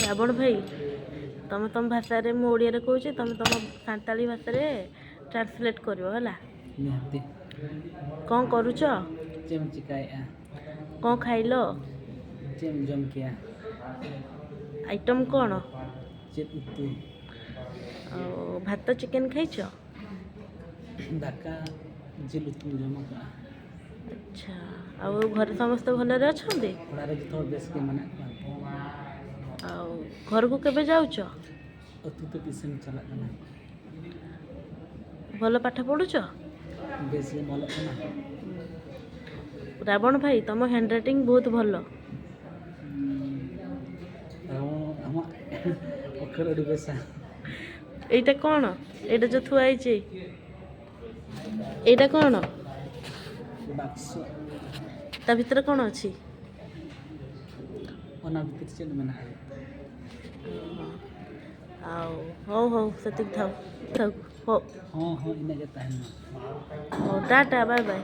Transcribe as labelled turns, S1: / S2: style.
S1: ରାବଣ ଭାଇ ତମେ ତମ ଭାଷାରେ ମୁଁ ଓଡ଼ିଆରେ କହୁଛି ତମେ ତମ ସାନ୍ତାଳୀ ଭାଷାରେ ଟ୍ରାନ୍ସଲେଟ୍ କରିବ ହେଲା।
S2: ନିହାତି।
S1: କ'ଣ କରୁଛ?
S2: ଚିକାଏ
S1: କ'ଣ ଖାଇଲ?
S2: ଜମକିଆ
S1: ଆଇଟମ୍ କ'ଣ?
S2: ଉତୁ
S1: ଆଉ ଭାତ ଚିକେନ୍ ଖାଇଛ?
S2: ଦାକା ଉତୁ ଜମକା।
S1: ଆଚ୍ଛା, ଆଉ ଘରେ ସମସ୍ତେ ଭଲରେ ଅଛନ୍ତି? ଆଉ ଘରକୁ କେବେ ଯାଉଛ? ଭଲ ପାଠ ପଢ଼ୁଛ? ରାବଣ ଭାଇ ତମ ହ୍ୟାଣ୍ଡ ରାଇଟିଂ ବହୁତ ଭଲ। ଏଇଟା କ'ଣ? ଏଇଟା ଯେଉଁ ଥୁଆ ହେଇଛି ଏଇଟା କ'ଣ? ତା ଭିତରେ କ'ଣ ଅଛି? ଆଉ ହଉ ସେତିକି ଥାଉ ହଉ ଟାଟା ବାଏ ବାଏ।